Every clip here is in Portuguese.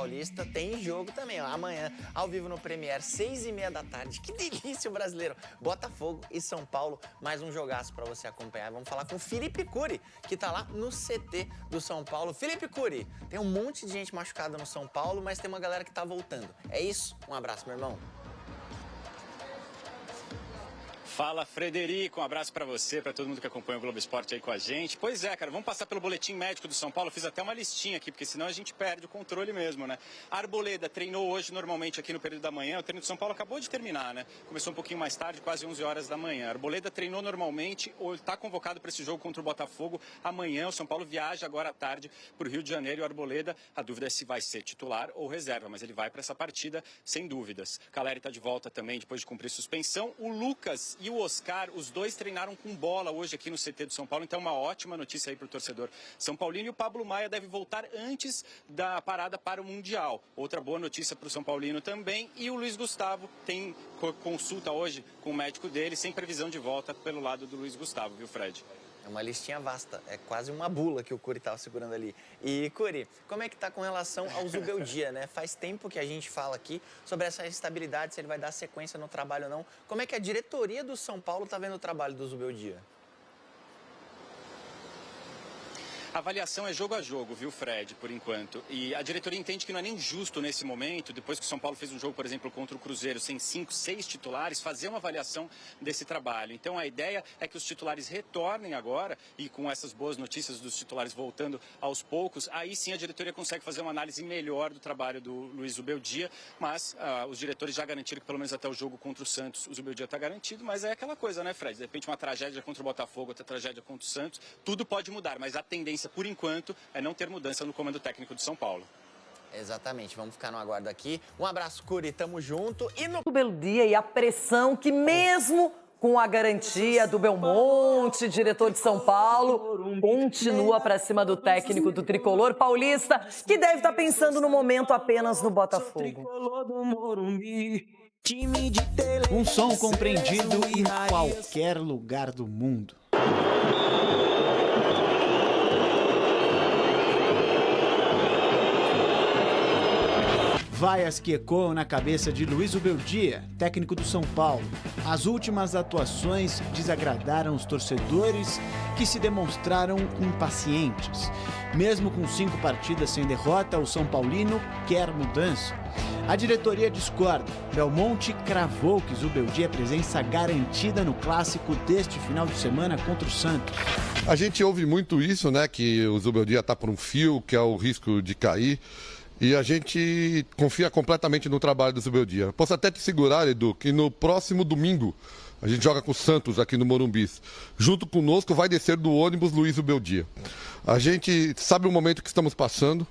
Paulista tem jogo também, ó. Amanhã, ao vivo no Premier, 6h30 da tarde. Que delícia o brasileiro! Botafogo e São Paulo, mais um jogaço pra você acompanhar. Vamos falar com o Felipe Curi, que tá lá no CT do São Paulo. Felipe Curi, tem um monte de gente machucada no São Paulo, mas tem uma galera que tá voltando. É isso? Um abraço, meu irmão. Fala, Frederico, um abraço pra você, pra todo mundo que acompanha o Globo Esporte aí com a gente. Pois é, cara, vamos passar pelo boletim médico do São Paulo. Eu fiz até uma listinha aqui, porque senão a gente perde o controle mesmo, né? A Arboleda treinou hoje normalmente aqui no período da manhã. O treino do São Paulo acabou de terminar, né? Começou um pouquinho mais tarde, quase 11 horas da manhã. A Arboleda treinou normalmente, ou está convocado para esse jogo contra o Botafogo amanhã. O São Paulo viaja agora à tarde para o Rio de Janeiro. E o Arboleda, a dúvida é se vai ser titular ou reserva, mas ele vai para essa partida sem dúvidas. Caleri está de volta também depois de cumprir suspensão. O Lucas e o Oscar, os dois treinaram com bola hoje aqui no CT do São Paulo, então uma ótima notícia aí para o torcedor São Paulino. E o Pablo Maia deve voltar antes da parada para o Mundial. Outra boa notícia para o São Paulino também. E o Luiz Gustavo tem consulta hoje com o médico dele, sem previsão de volta pelo lado do Luiz Gustavo, viu, Fred? É uma listinha vasta, é quase uma bula que o Curi estava segurando ali. E, Curi, como é que tá com relação ao Zubeldia, né? Faz tempo que a gente fala aqui sobre essa instabilidade, se ele vai dar sequência no trabalho ou não. Como é que a diretoria do São Paulo tá vendo o trabalho do Zubeldia? A avaliação é jogo a jogo, viu, Fred, por enquanto. E a diretoria entende que não é nem justo nesse momento, depois que o São Paulo fez um jogo, por exemplo, contra o Cruzeiro, sem 5, 6 titulares, fazer uma avaliação desse trabalho. Então a ideia é que os titulares retornem agora, e com essas boas notícias dos titulares voltando aos poucos, aí sim a diretoria consegue fazer uma análise melhor do trabalho do Luiz Zubeldia, mas os diretores já garantiram que pelo menos até o jogo contra o Santos o Zubeldia está garantido, mas é aquela coisa, né, Fred? De repente uma tragédia contra o Botafogo, outra tragédia contra o Santos, tudo pode mudar, mas a tendência por enquanto, é não ter mudança no comando técnico de São Paulo. Exatamente, vamos ficar no aguardo aqui. Um abraço, Curi, tamo junto. E no Zubeldia e a pressão que mesmo com a garantia do Belmonte, diretor de São Paulo, continua para cima do técnico do tricolor paulista, que deve estar pensando no momento apenas no Botafogo. Um som compreendido em qualquer lugar do mundo. Vaias que ecoam na cabeça de Luiz Zubeldia, técnico do São Paulo. As últimas atuações desagradaram os torcedores, que se demonstraram impacientes. Mesmo com 5 partidas sem derrota, o São Paulino quer mudança. A diretoria discorda. Belmonte cravou que Zubeldia é presença garantida no clássico deste final de semana contra o Santos. A gente ouve muito isso, né, que o Zubeldia está por um fio, que é o risco de cair. E a gente confia completamente no trabalho do Zubeldia. Posso até te segurar, Edu, que no próximo domingo a gente joga com o Santos aqui no Morumbi. Junto conosco vai descer do ônibus Luiz Zubeldia. A gente sabe o momento que estamos passando.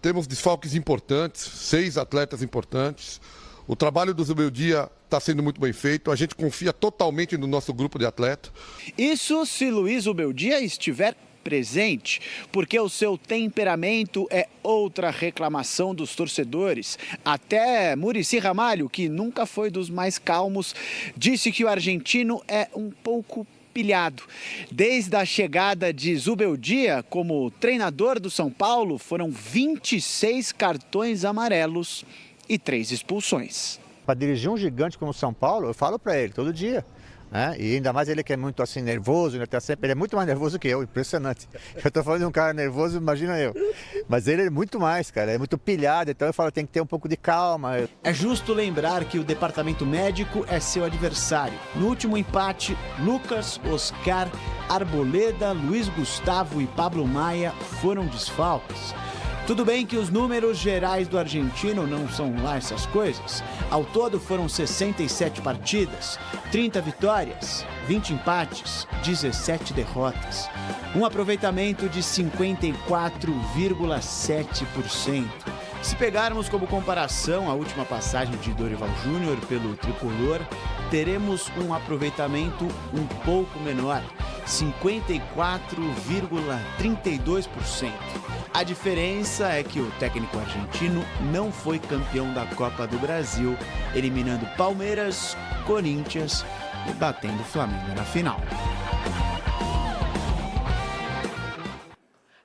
Temos desfalques importantes, 6 atletas importantes. O trabalho do Zubeldia está sendo muito bem feito. A gente confia totalmente no nosso grupo de atletas. Isso se Luiz Zubeldia estiver presente, porque o seu temperamento é outra reclamação dos torcedores. Até Muricy Ramalho, que nunca foi dos mais calmos, disse que o argentino é um pouco pilhado. Desde a chegada de Zubeldia como treinador do São Paulo, foram 26 cartões amarelos e 3 expulsões. Para dirigir um gigante como o São Paulo, eu falo para ele todo dia. E ainda mais ele que é muito assim nervoso, ele é muito mais nervoso que eu, impressionante. Eu tô falando de um cara nervoso, imagina eu. Mas ele é muito mais, cara, é muito pilhado, então eu falo, tem que ter um pouco de calma. É justo lembrar que o departamento médico é seu adversário. No último empate, Lucas, Oscar, Arboleda, Luiz Gustavo e Pablo Maia foram desfalques. Tudo bem que os números gerais do argentino não são lá essas coisas. Ao todo foram 67 partidas, 30 vitórias, 20 empates, 17 derrotas. Um aproveitamento de 54,7%. Se pegarmos como comparação a última passagem de Dorival Júnior pelo tricolor, teremos um aproveitamento um pouco menor, 54,32%. A diferença é que o técnico argentino não foi campeão da Copa do Brasil, eliminando Palmeiras, Corinthians e batendo o Flamengo na final.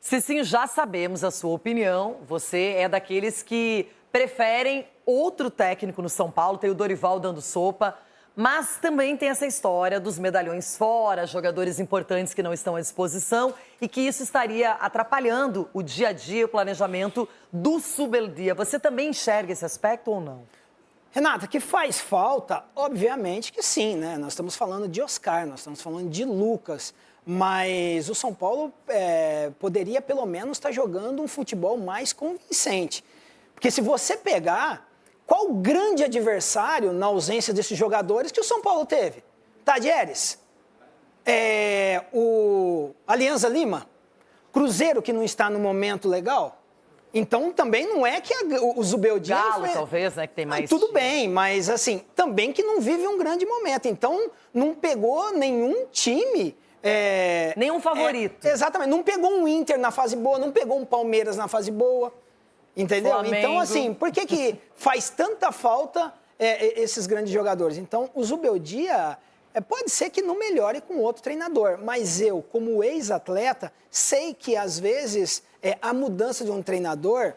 Cicinho, já sabemos a sua opinião. Você é daqueles que preferem outro técnico no São Paulo, tem o Dorival dando sopa, mas também tem essa história dos medalhões fora, jogadores importantes que não estão à disposição e que isso estaria atrapalhando o dia a dia, o planejamento do Zubeldia. Você também enxerga esse aspecto ou não? Renata, que faz falta? Obviamente que sim, né? Nós estamos falando de Oscar, nós estamos falando de Lucas, mas o São Paulo poderia pelo menos estar jogando um futebol mais convincente. Porque se você pegar, qual grande adversário na ausência desses jogadores que o São Paulo teve? Tadieres, o Alianza Lima, Cruzeiro que não está no momento legal. Então também não é que o Zubeldia... Galo, talvez, né, que tem mais... Tudo bem, mas assim, também que não vive um grande momento. Então não pegou nenhum time... nenhum favorito. Exatamente, não pegou um Inter na fase boa, não pegou um Palmeiras na fase boa. Entendeu? Flamengo. Então, assim, por que faz tanta falta esses grandes jogadores? Então, o Zubeldia pode ser que não melhore com outro treinador, mas eu, como ex-atleta, sei que, às vezes, a mudança de um treinador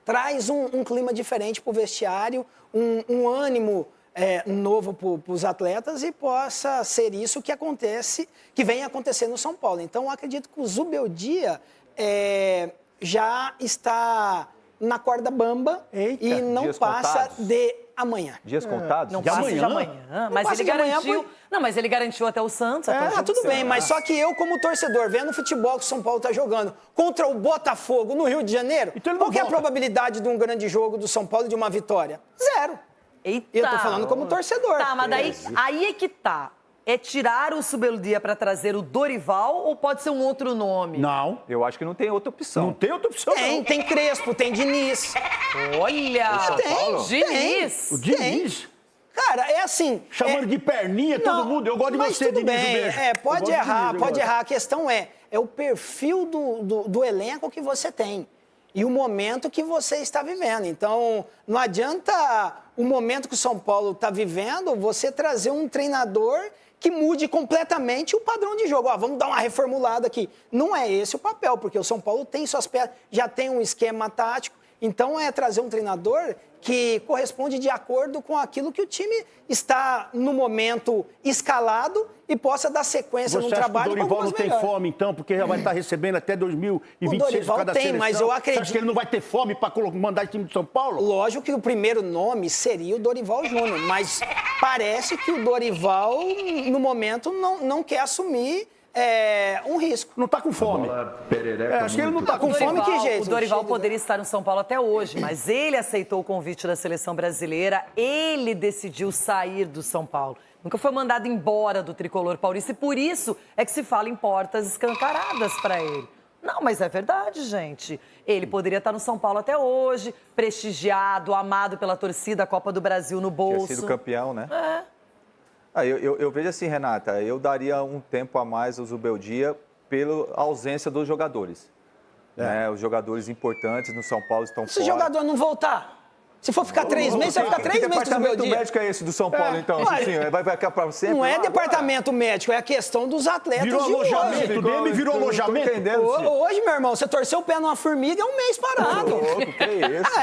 traz um clima diferente para o vestiário, um ânimo novo para os atletas e possa ser isso que acontece, que vem acontecendo no São Paulo. Então, eu acredito que o Zubeldia já está na corda bamba e não passa de amanhã. Dias contados? Não passa de amanhã. Mas ele garantiu... Não, mas ele garantiu até o Santos. Tudo bem, mas só que eu, como torcedor, vendo o futebol que o São Paulo está jogando contra o Botafogo no Rio de Janeiro, qual que é a probabilidade de um grande jogo do São Paulo de uma vitória? 0. Eita. Eu tô falando como torcedor. Tá, mas daí, aí é que tá. É tirar o Zubeldia para trazer o Dorival ou pode ser um outro nome? Não. Eu acho que não tem outra opção. Não tem outra opção, Tem Crespo, tem Diniz. Olha! Diniz? O Diniz? Cara, é assim... Chamando de perninha todo mundo. Eu gosto de você, tudo Diniz, bem. um beijo. Pode errar. A questão é o perfil do elenco que você tem e o momento que você está vivendo. Então, não adianta o momento que o São Paulo está vivendo você trazer um treinador que mude completamente o padrão de jogo. Vamos dar uma reformulada aqui. Não é esse o papel, porque o São Paulo tem suas peças, já tem um esquema tático. Então, é trazer um treinador que corresponde de acordo com aquilo que o time está, no momento, escalado e possa dar sequência no trabalho. Você acha que o Dorival não tem fome, então, porque já vai estar recebendo até 2026 o Dorival cada tem, seleção? mas eu acredito... Você acha que ele não vai ter fome para mandar o time de São Paulo? Lógico que o primeiro nome seria o Dorival Júnior, mas parece que o Dorival, no momento, não quer assumir um risco. Não está com fome. Acho que ele não está com fome, que jeito? O Dorival poderia estar no São Paulo até hoje, mas ele aceitou o convite da seleção brasileira, ele decidiu sair do São Paulo. Nunca foi mandado embora do tricolor paulista e por isso é que se fala em portas escancaradas para ele. Não, mas é verdade, gente. Ele poderia estar no São Paulo até hoje, prestigiado, amado pela torcida, a Copa do Brasil no bolso. Tinha sido campeão, né? Eu vejo assim, Renata, eu daria um tempo a mais ao Zubeldia pela ausência dos jogadores. Né? Os jogadores importantes no São Paulo estão fora. Se o jogador não voltar... Se for ficar 3 meses, você vai ficar 3 meses com o Zubeldia. Que departamento médico é esse do São Paulo, então? Assim, vai ficar para sempre? Não é departamento médico, é a questão dos atletas virou de hoje. Alojamento dele, virou alojamento. Hoje, meu irmão, você torceu o pé numa formiga, é um mês parado. Que isso?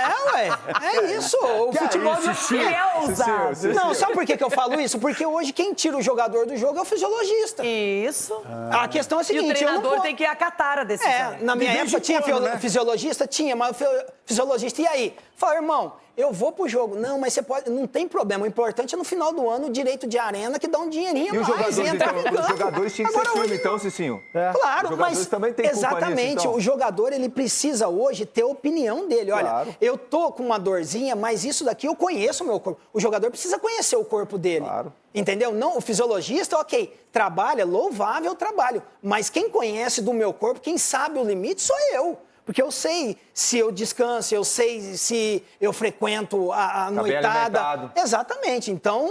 É isso. O futebol é ousado. Não, sabe por que eu falo isso? Porque hoje quem tira o jogador do jogo é o fisiologista. Isso. A questão é a seguinte... E o treinador tem que acatar a decisão. Na minha época tinha fisiologista? Tinha, mas o fisiologista, e aí? Fala, irmão, eu vou pro jogo. Não, mas você pode... Não tem problema. O importante é no final do ano o direito de arena que dá um dinheirinho a mais. Os jogadores tinham que ser firme, então, Cicinho. Claro, os jogadores também têm culpa exatamente. Nisso, então. O jogador, ele precisa hoje ter a opinião dele. Olha, eu tô com uma dorzinha, mas isso daqui eu conheço o meu corpo. O jogador precisa conhecer o corpo dele. Claro. Entendeu? Não, o fisiologista, ok, trabalha, louvável trabalho. Mas quem conhece do meu corpo, quem sabe o limite, sou eu. Porque eu sei se eu descanso, eu sei se eu frequento a noitada. Exatamente. Então,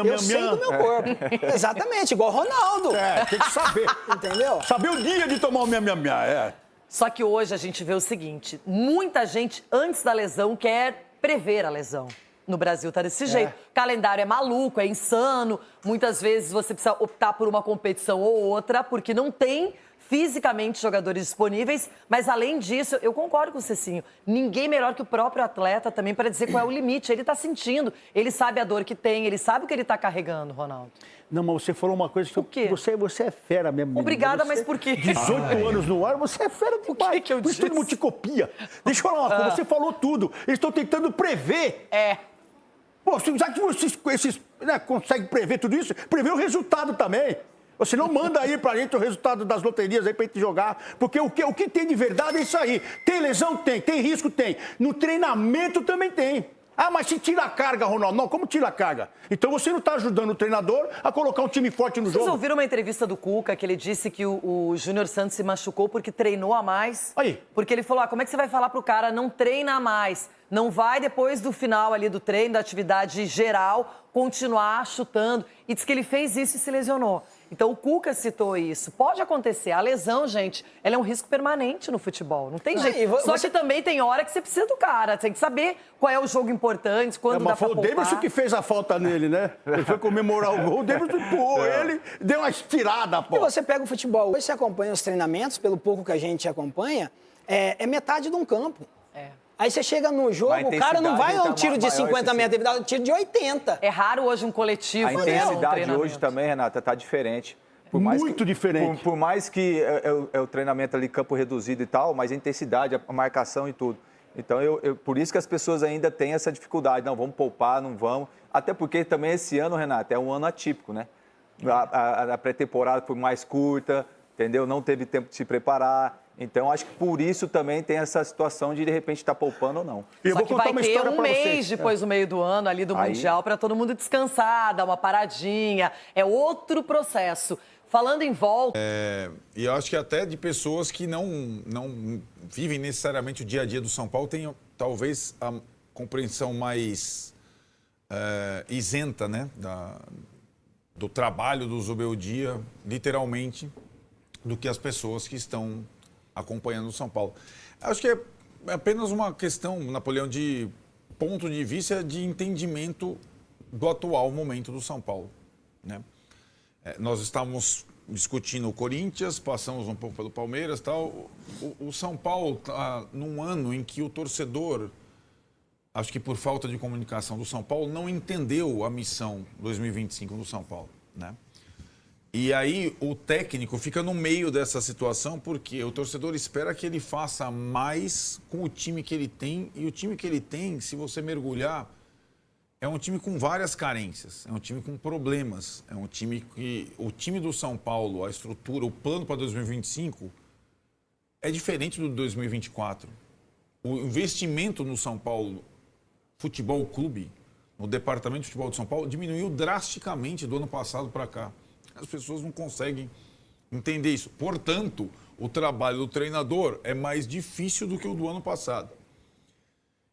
eu sei do meu corpo. Exatamente, igual o Ronaldo. Tem que saber. Entendeu? Saber o dia de tomar o minha. Só que hoje a gente vê o seguinte, muita gente, antes da lesão, quer prever a lesão. No Brasil tá desse jeito. O calendário é maluco, é insano. Muitas vezes você precisa optar por uma competição ou outra, porque não tem fisicamente jogadores disponíveis, mas além disso, eu concordo com o Cecinho, ninguém melhor que o próprio atleta também para dizer qual é o limite. Ele está sentindo, ele sabe a dor que tem, ele sabe o que ele está carregando, Ronaldo. Não, mas você falou uma coisa que O quê? você é fera mesmo. menina. Obrigada, Você, mas por quê? 18 anos no ar, você é fera demais. que eu Por isso todo disse? mundo te copia. Deixa eu falar uma coisa, você falou tudo. Eles estão tentando prever. Pô, já que vocês conseguem prever tudo isso, prever o resultado também. Você não manda aí pra gente o resultado das loterias aí pra gente jogar, porque o que tem de verdade é isso aí. Tem lesão? Tem risco? Tem. No treinamento também tem. Ah, mas se tira a carga, Ronaldo. Não, como tira a carga? Então você não está ajudando o treinador a colocar um time forte no jogo. Vocês ouviram uma entrevista do Cuca, que ele disse que o Júnior Santos se machucou porque treinou a mais? Aí. Porque ele falou, como é que você vai falar pro cara não treina a mais? Não vai, depois do final ali do treino, da atividade geral, continuar chutando. E diz que ele fez isso e se lesionou. Então o Cuca citou isso. Pode acontecer. A lesão, gente, ela é um risco permanente no futebol. Não tem jeito. Só que também tem hora que você precisa do cara. Você tem que saber qual é o jogo importante, quando dá pra foi o poupar. Davidson que fez a falta nele, né? Ele foi comemorar o gol, o Davidson empurrou ele, deu uma estirada, pô. E você pega o futebol, hoje você acompanha os treinamentos, pelo pouco que a gente acompanha, é metade de um campo. Aí você chega no jogo, o cara não vai a um tiro de 50 metros, ele dá um tiro de 80. É raro hoje um coletivo, A né? intensidade hoje também, Renata, tá diferente. Muito diferente. Por mais que é o treinamento ali, campo reduzido e tal, mas a intensidade, a marcação e tudo. Então, por isso que as pessoas ainda têm essa dificuldade. Não, vamos poupar, não vamos. Até porque também esse ano, Renata, é um ano atípico, né? A pré-temporada foi mais curta, entendeu? Não teve tempo de se preparar. Então, acho que por isso também tem essa situação de repente, estar poupando ou não. Só que vai ter um mês depois do meio do ano, ali do Mundial, para todo mundo descansar, dar uma paradinha. É outro processo. Falando em volta... E eu acho que até de pessoas que não vivem necessariamente o dia a dia do São Paulo tenham talvez a compreensão mais isenta, né, do trabalho do Zubeldia, literalmente, do que as pessoas que estão acompanhando o São Paulo. Acho que é apenas uma questão, Napoleão, de ponto de vista de entendimento do atual momento do São Paulo, né? Nós estávamos discutindo o Corinthians, passamos um pouco pelo Palmeiras e tal. O São Paulo está num ano em que o torcedor, acho que por falta de comunicação do São Paulo, não entendeu a missão 2025 do São Paulo, né? E aí o técnico fica no meio dessa situação porque o torcedor espera que ele faça mais com o time que ele tem. E o time que ele tem, se você mergulhar, é um time com várias carências, é um time com problemas, é um time que... O time do São Paulo, a estrutura, o plano para 2025 é diferente do de 2024. O investimento no São Paulo Futebol Clube, no Departamento de Futebol de São Paulo, diminuiu drasticamente do ano passado para cá. As pessoas não conseguem entender isso. Portanto, o trabalho do treinador é mais difícil do que o do ano passado.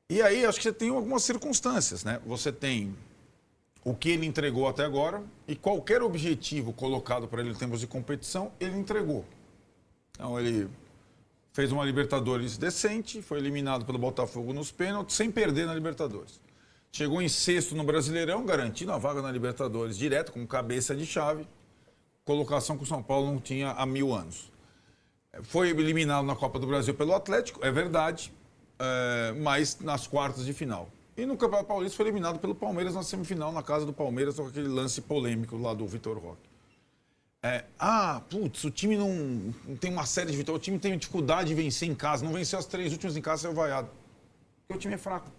E aí, acho que você tem algumas circunstâncias, né? Você tem o que ele entregou até agora e qualquer objetivo colocado para ele em termos de competição, ele entregou. Então, ele fez uma Libertadores decente, foi eliminado pelo Botafogo nos pênaltis, sem perder na Libertadores. Chegou em sexto no Brasileirão, garantindo a vaga na Libertadores, direto, como cabeça de chave. Colocação que o São Paulo não tinha há 1000 anos. Foi eliminado na Copa do Brasil pelo Atlético, é verdade, mas nas quartas de final. E no Campeonato Paulista foi eliminado pelo Palmeiras na semifinal, na casa do Palmeiras, com aquele lance polêmico lá do Vitor Roque. O time não tem uma série de vitórias, o time tem dificuldade de vencer em casa, não venceu as 3 últimas em casa, saiu vaiado. Porque o time é fraco.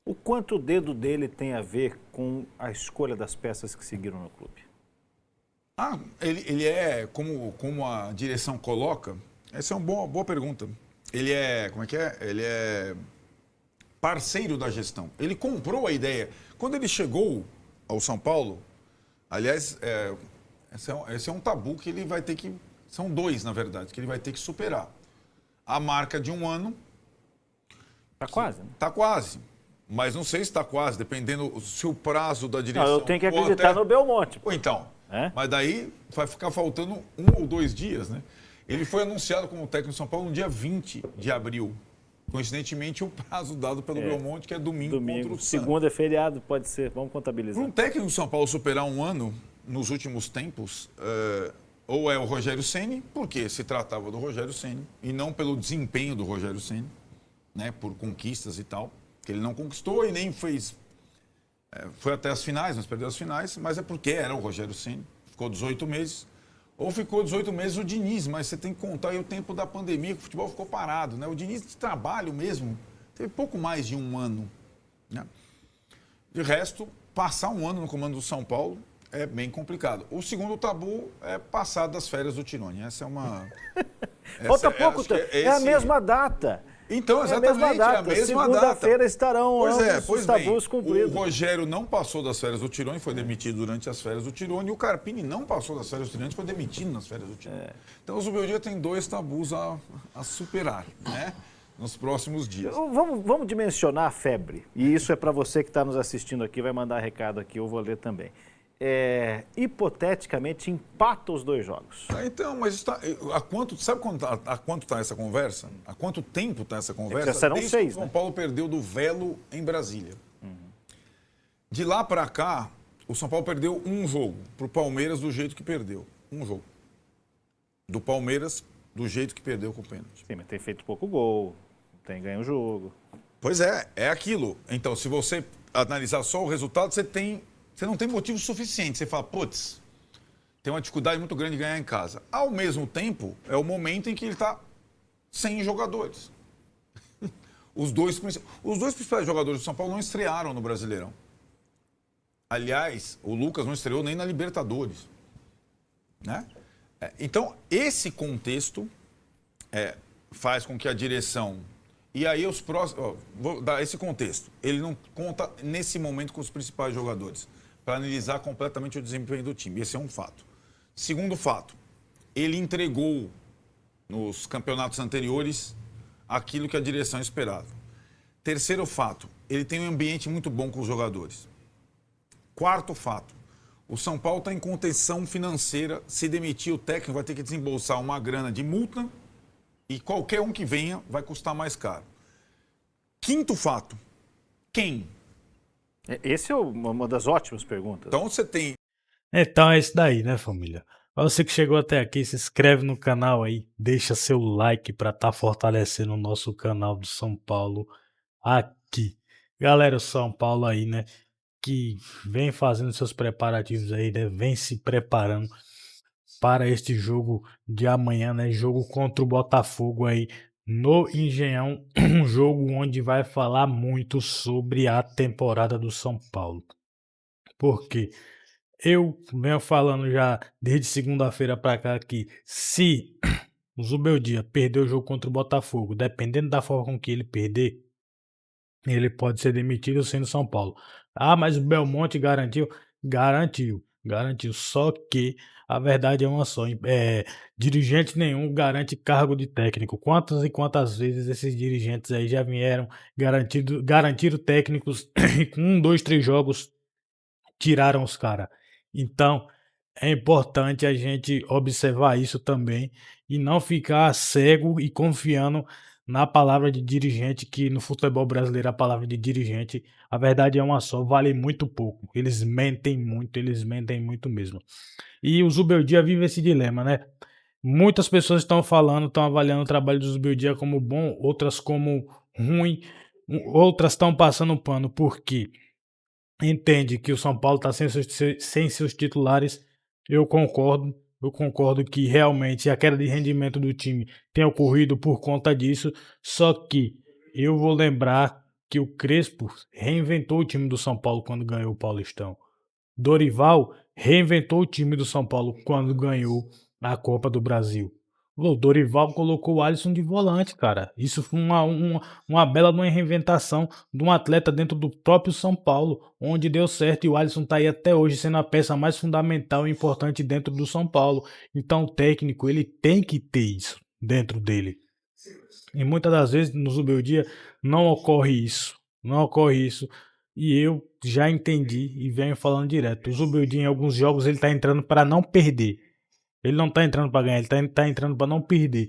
O quanto o dedo dele tem a ver com a escolha das peças que seguiram no clube? Ele é, como a direção coloca, essa é uma boa pergunta. Ele é, Ele é parceiro da gestão. Ele comprou a ideia. Quando ele chegou ao São Paulo, aliás, esse é um tabu que ele vai ter que... São 2, na verdade, que ele vai ter que superar. A marca de 1 ano... Está quase, né? Está quase. Mas não sei se está quase, dependendo se o prazo da direção... Não, eu tenho que acreditar no Belmonte. Então, mas daí vai ficar faltando 1 ou 2 dias, né? Ele foi anunciado como técnico de São Paulo no dia 20 de abril. Coincidentemente, o prazo dado pelo Belmonte, que é domingo contra o Santos. Segunda é feriado, pode ser, vamos contabilizar. Para um técnico de São Paulo superar 1 ano, nos últimos tempos, ou é o Rogério Ceni, porque se tratava do Rogério Ceni, e não pelo desempenho do Rogério Ceni, né, por conquistas e tal, que ele não conquistou e nem fez... foi até as finais, mas perdeu as finais, mas é porque era o Rogério Ceni, ficou 18 meses. Ou ficou 18 meses o Diniz, mas você tem que contar aí o tempo da pandemia, que o futebol ficou parado, né? O Diniz de trabalho mesmo, teve pouco mais de um ano, né? De resto, passar um ano no comando do São Paulo é bem complicado. O segundo tabu é passar das férias do Tirone. Essa é uma... Falta pouco tempo. É a mesma data. Então, exatamente, é a mesma data. Segunda-feira estarão os tabus cumpridos. O Rogério não passou das férias do Tirone, foi demitido durante as férias do Tirone, e o Carpini não passou das férias do Tirone, foi demitido nas férias do Tirone. Então, o Zubeldia tem 2 tabus a superar, né? Nos próximos dias. Vamos dimensionar a febre. E isso é para você que está nos assistindo aqui, vai mandar recado aqui, eu vou ler também. Hipoteticamente, empata os 2 jogos. Então, mas sabe há quanto está essa conversa? Há quanto tempo está essa conversa? Já serão Desde 6, que o São Paulo perdeu do Velo em Brasília. De lá para cá, o São Paulo perdeu um jogo para o Palmeiras do jeito que perdeu. Um jogo. Do Palmeiras do jeito que perdeu com o pênalti. Sim, mas tem feito pouco gol, tem ganho o jogo. Pois é aquilo. Então, se você analisar só o resultado, você não tem motivo suficiente. Você fala, putz, tem uma dificuldade muito grande de ganhar em casa. Ao mesmo tempo, é o momento em que ele está sem jogadores. Os dois principais jogadores do São Paulo não estrearam no Brasileirão. Aliás, o Lucas não estreou nem na Libertadores, né? Então, esse contexto faz com que a direção... E aí os próximos... vou dar esse contexto. Ele não conta, nesse momento, com os principais jogadores, para analisar completamente o desempenho do time. Esse é um fato. Segundo fato, ele entregou nos campeonatos anteriores aquilo que a direção esperava. Terceiro fato, ele tem um ambiente muito bom com os jogadores. Quarto fato, o São Paulo está em contenção financeira. Se demitir o técnico, vai ter que desembolsar uma grana de multa e qualquer um que venha vai custar mais caro. Quinto fato, quem? Esse é uma das ótimas perguntas. Então você tem... Então é isso daí, né, família? Pra você que chegou até aqui, se inscreve no canal aí, deixa seu like para estar fortalecendo o nosso canal do São Paulo aqui. Galera, o São Paulo aí, né, que vem fazendo seus preparativos aí, né, vem se preparando para este jogo de amanhã, né, jogo contra o Botafogo aí no Engenhão, um jogo onde vai falar muito sobre a temporada do São Paulo. Por quê? Eu venho falando já desde segunda-feira para cá que se o Zubeldia perder o jogo contra o Botafogo, dependendo da forma com que ele perder, ele pode ser demitido sendo São Paulo. Ah, mas o Belmonte garantiu? Garantiu. Só que a verdade é uma só. Dirigente nenhum garante cargo de técnico. Quantas e quantas vezes esses dirigentes aí já vieram garantiram técnicos e com 1, 2, 3 jogos tiraram os caras. Então, é importante a gente observar isso também e não ficar cego e confiando na palavra de dirigente, que no futebol brasileiro a palavra de dirigente, a verdade é uma só, vale muito pouco. Eles mentem muito mesmo. E o Zubeldia vive esse dilema, né? Muitas pessoas estão avaliando o trabalho do Zubeldia como bom, outras como ruim, outras estão passando pano, porque entende que o São Paulo está sem seus titulares. Eu concordo que realmente a queda de rendimento do time tem ocorrido por conta disso, só que eu vou lembrar que o Crespo reinventou o time do São Paulo quando ganhou o Paulistão. Dorival reinventou o time do São Paulo quando ganhou a Copa do Brasil. O Dorival colocou o Alisson de volante, cara. Isso foi uma bela reinventação de um atleta dentro do próprio São Paulo, onde deu certo, e o Alisson tá aí até hoje sendo a peça mais fundamental e importante dentro do São Paulo. Então o técnico, ele tem que ter isso dentro dele. E muitas das vezes no Zubeldia não ocorre isso. E eu já entendi e venho falando direto. O Zubeldia em alguns jogos ele tá entrando para não perder. Ele não tá entrando para ganhar, ele tá entrando para não perder.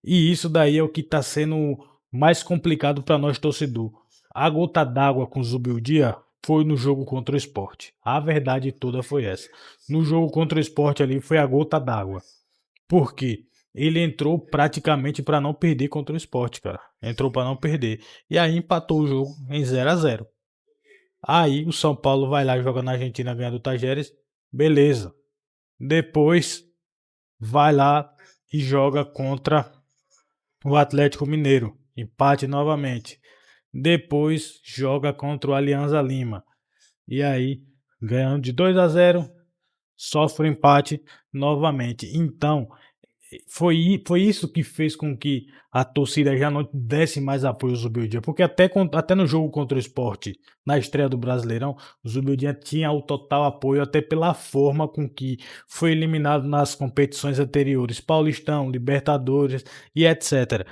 E isso daí é o que tá sendo mais complicado para nós torcedor. A gota d'água com o Zubeldia foi no jogo contra o Sport. A verdade toda foi essa. No jogo contra o Sport ali foi a gota d'água. Por quê? Ele entrou praticamente para não perder contra o Sport, cara. Entrou para não perder. E aí empatou o jogo em 0-0. Aí o São Paulo vai lá e joga na Argentina, ganha do Tajeres. Beleza. Depois vai lá e joga contra o Atlético Mineiro. Empate novamente. Depois joga contra o Alianza Lima. E aí, ganhando de 2-0, sofre o empate novamente. Então, foi isso que fez com que a torcida já não desse mais apoio ao Zubeldia, porque até no jogo contra o Sport, na estreia do Brasileirão, o Zubeldia tinha o total apoio, até pela forma com que foi eliminado nas competições anteriores, Paulistão, Libertadores e etc.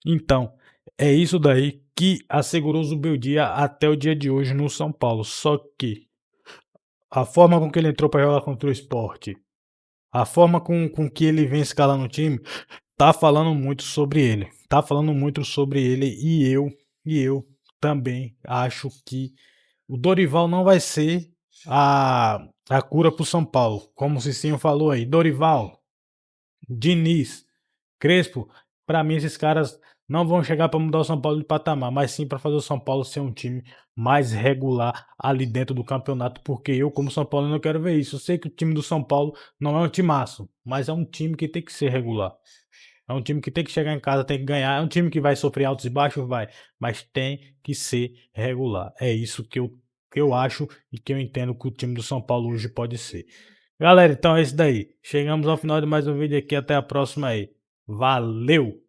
Então, é isso daí que assegurou o Zubeldia até o dia de hoje no São Paulo. Só que a forma com que ele entrou para jogar contra o Sport, a forma com que ele vem escalando o time, tá falando muito sobre ele. Tá falando muito sobre ele e eu também acho que o Dorival não vai ser a cura pro São Paulo. Como o Cicinho falou aí, Dorival, Diniz, Crespo, para mim esses caras não vão chegar para mudar o São Paulo de patamar, mas sim para fazer o São Paulo ser um time mais regular ali dentro do campeonato, porque eu, como São Paulo, não quero ver isso. Eu sei que o time do São Paulo não é um timaço, mas é um time que tem que ser regular. É um time que tem que chegar em casa, tem que ganhar. É um time que vai sofrer altos e baixos, vai, mas tem que ser regular. É isso que eu acho e que eu entendo que o time do São Paulo hoje pode ser. Galera, então é isso daí. Chegamos ao final de mais um vídeo aqui. Até a próxima aí. Valeu!